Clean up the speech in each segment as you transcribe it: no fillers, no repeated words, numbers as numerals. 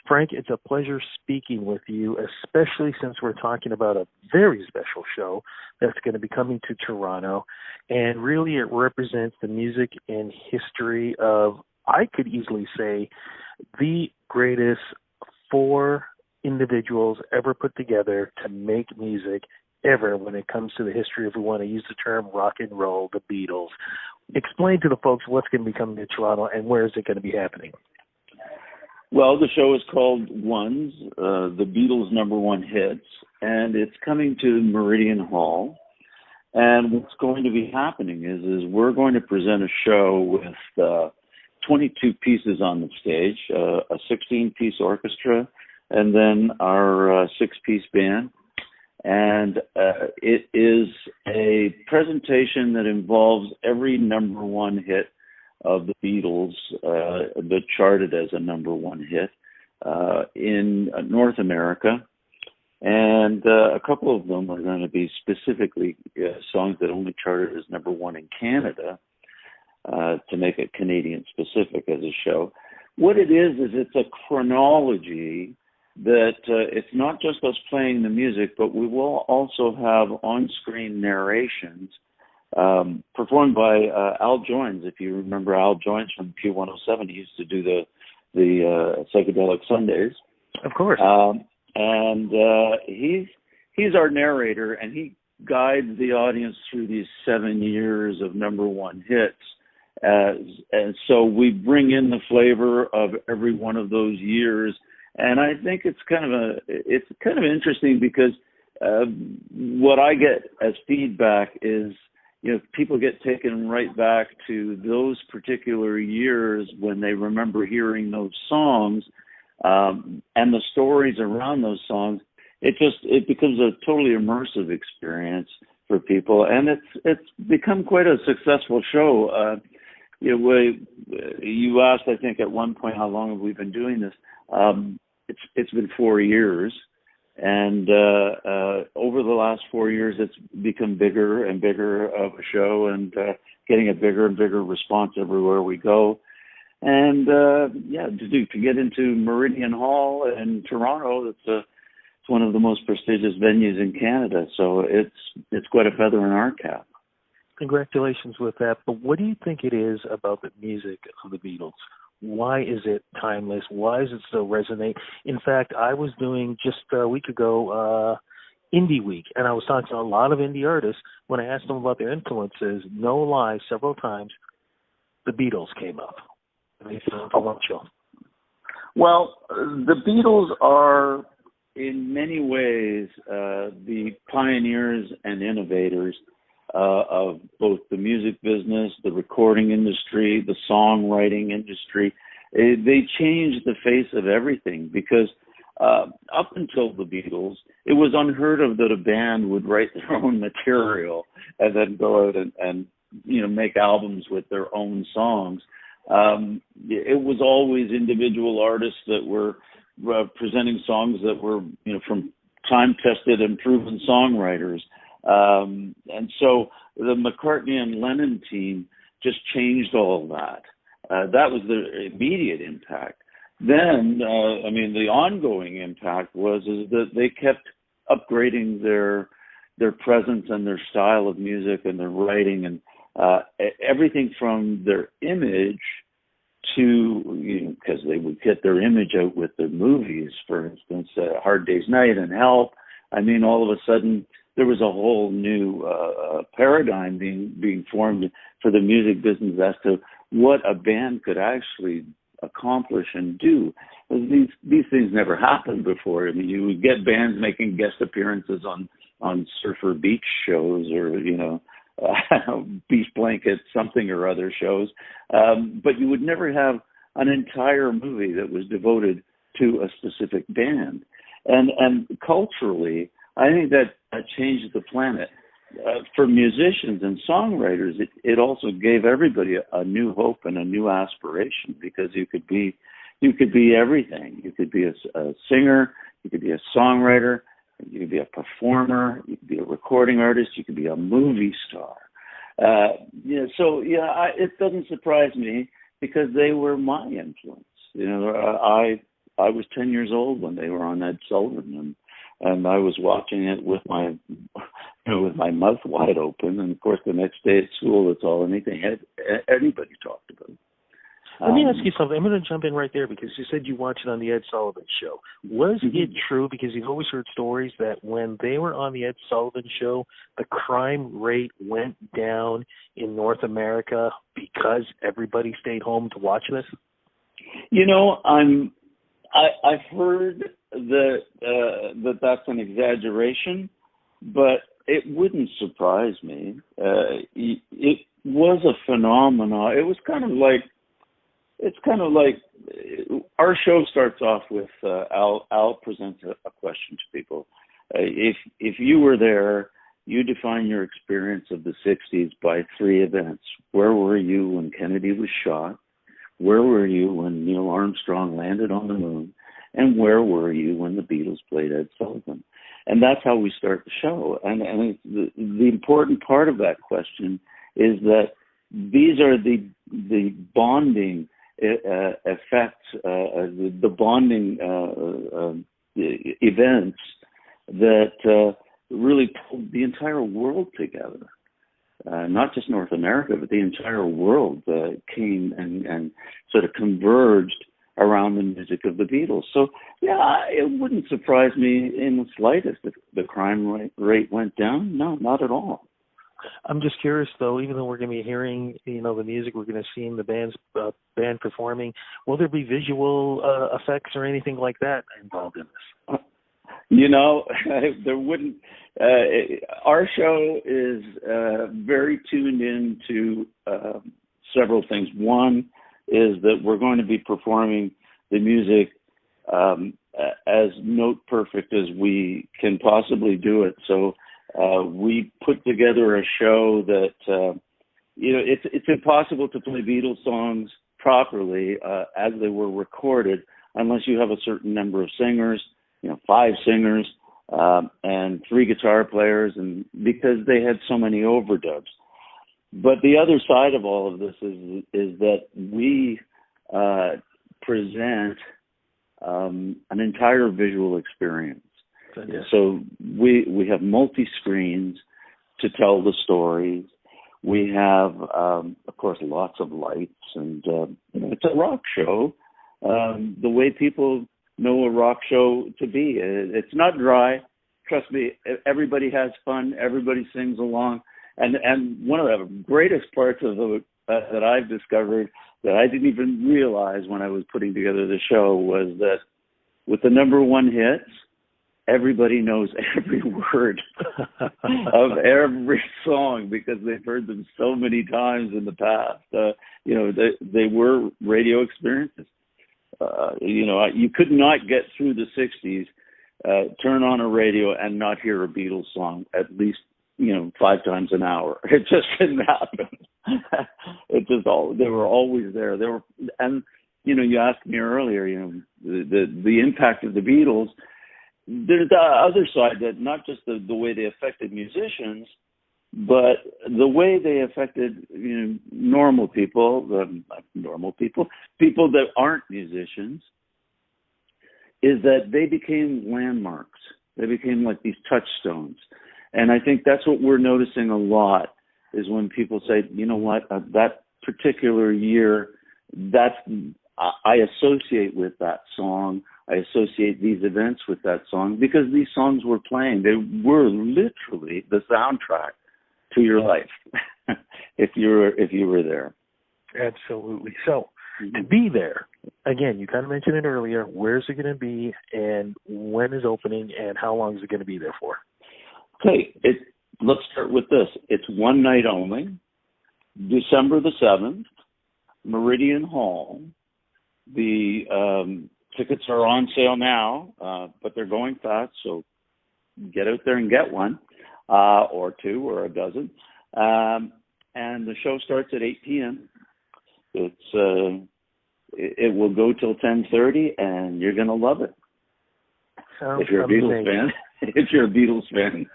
Frank, it's a pleasure speaking with you, especially since we're talking about a very special show that's going to be coming to Toronto. And really, it represents the music and history of, I could easily say, the greatest four individuals ever put together to make music ever when it comes to the history, if we want to use the term rock and roll, the Beatles. Explain to the folks what's going to be coming to Toronto and where is it going to be happening. Well, the show is called Ones, the Beatles' number one hits, and it's coming to Meridian Hall. And what's going to be happening is we're going to present a show with 22 pieces on the stage, a 16-piece orchestra, and then our 6-piece band. And it is a presentation that involves every number one hit of the Beatles that charted as a number one hit in North America. And a couple of them are going to be specifically songs that only charted as number one in Canada to make it Canadian specific as a show. What it is it's a chronology that it's not just us playing the music, but we will also have on-screen narrations performed by Al Joines. If you remember Al Joines from Q107, he used to do the Psychedelic Sundays. Of course. And he's our narrator, and he guides the audience through these 7 years of number one hits. And so we bring in the flavor of every one of those years. And I think it's kind of interesting because what I get as feedback is, people get taken right back to those particular years when they remember hearing those songs and the stories around those songs. It becomes a totally immersive experience for people, and it's become quite a successful show. You asked, I think, at one point, how long have we been doing this? It's been 4 years. And over the last 4 years, it's become bigger and bigger of a show, and getting a bigger and bigger response everywhere we go. And to get into Meridian Hall in Toronto, it's one of the most prestigious venues in Canada. So it's quite a feather in our cap. Congratulations with that. But what do you think it is about the music of the Beatles? Why is it timeless? Why does it still resonate? In fact, I was doing just a week ago Indie Week, and I was talking to a lot of indie artists. When I asked them about their influences, no lie, several times, the Beatles came up. They feel influential. Well, the Beatles are, in many ways, the pioneers and innovators of both the music business, the recording industry, the songwriting industry. They changed the face of everything because up until the Beatles, it was unheard of that a band would write their own material and then go out and make albums with their own songs. It was always individual artists that were presenting songs that were, from time-tested and proven songwriters. And so the McCartney and Lennon team just changed all that. That was the immediate impact. Then, the ongoing impact was that they kept upgrading their presence and their style of music and their writing and everything from their image to, because they would get their image out with their movies, for instance, Hard Day's Night and Help. All of a sudden, there was a whole new paradigm being formed for the music business as to what a band could actually accomplish and do. These things never happened before. You would get bands making guest appearances on Surfer Beach shows or, Beach Blanket something or other shows, but you would never have an entire movie that was devoted to a specific band. And culturally, I think that changed the planet. For musicians and songwriters, it also gave everybody a new hope and a new aspiration because you could be everything. You could be a singer, you could be a songwriter, you could be a performer, you could be a recording artist, you could be a movie star. It doesn't surprise me because they were my influence. I was 10 years old when they were on Ed Sullivan, and I was watching it with my with my mouth wide open. And of course, the next day at school, it's all anything anybody talked about. Let me ask you something. I'm going to jump in right there because you said you watched it on the Ed Sullivan Show. Was it true, because you've always heard stories that when they were on the Ed Sullivan Show, the crime rate went down in North America because everybody stayed home to watch this? You know, I've heard that that's an exaggeration, but it wouldn't surprise me. It was a phenomenon. It was kind of like our show starts off with Al presents a question to people. If you were there, you define your experience of the 60s by 3 events. Where were you when Kennedy was shot? Where were you when Neil Armstrong landed on the moon? And where were you when the Beatles played Ed Sullivan? And that's how we start the show. And the important part of that question is that these are the bonding effects, the bonding events that really pulled the entire world together. Not just North America, but the entire world came and sort of converged around the music of the Beatles. So, yeah, it wouldn't surprise me in the slightest if the crime rate went down. No, not at all. I'm just curious, though, even though we're going to be hearing, the music, we're going to see the band performing, will there be visual effects or anything like that involved in this? There wouldn't. Our show is very tuned into several things. One is that we're going to be performing the music as note perfect as we can possibly do it. So we put together a show that, it's impossible to play Beatles songs properly as they were recorded unless you have a certain number of singers, 5 singers and 3 guitar players, and because they had so many overdubs. But the other side of all of this is that we present an entire visual experience. Yes. So we have multi-screens to tell the stories. We have, of course, lots of lights, and it's a rock show the way people know a rock show to be. It's not dry. Trust me, everybody has fun. Everybody sings along. And one of the greatest parts of that I've discovered that I didn't even realize when I was putting together the show was that with the number 1 hits, everybody knows every word of every song because they've heard them so many times in the past. They were radio experiences. You could not get through the 60s, turn on a radio and not hear a Beatles song at least 5 times an hour. It just didn't happen. They were always there. You asked me earlier, the impact of the Beatles. There's the other side, that not just the way they affected musicians, but the way they affected normal people, people that aren't musicians, is that they became landmarks. They became like these touchstones. And I think that's what we're noticing a lot, is when people say, you know what, that particular year, I associate with that song. I associate these events with that song because these songs were playing. They were literally the soundtrack to your life if you were there. Absolutely. So to be there, again, you kind of mentioned it earlier, where's it going to be and when is opening and how long is it going to be there for? Okay, let's start with this. It's one night only, December the 7th, Meridian Hall. The tickets are on sale now, but they're going fast, so get out there and get one, or 2 or a dozen. And the show starts at 8 p.m. It will go till 10:30, and you're going to love it. Sounds if you're a amazing. Beatles fan. If you're a Beatles fan.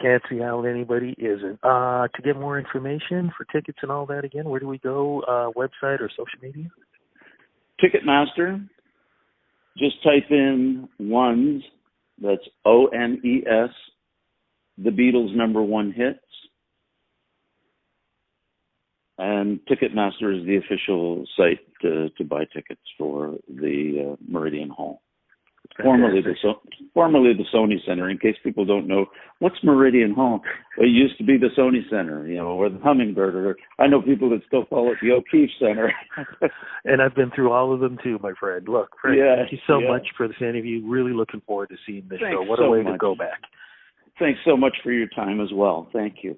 Can't see how anybody isn't. To get more information for tickets and all that, again, where do we go? Website or social media? Ticketmaster. Just type in ones, that's ONES, the Beatles' #1 hits. And Ticketmaster is the official site to buy tickets for the Meridian Hall. Formerly the Sony Center. In case people don't know, what's Meridian Hall? It used to be the Sony Center, or the Hummingbird. Or I know people that still call it the O'Keefe Center. And I've been through all of them too, my friend. Look, Frank, thank you so much for this interview. Really looking forward to seeing the show. What a way to go back. Thanks so much for your time as well. Thank you.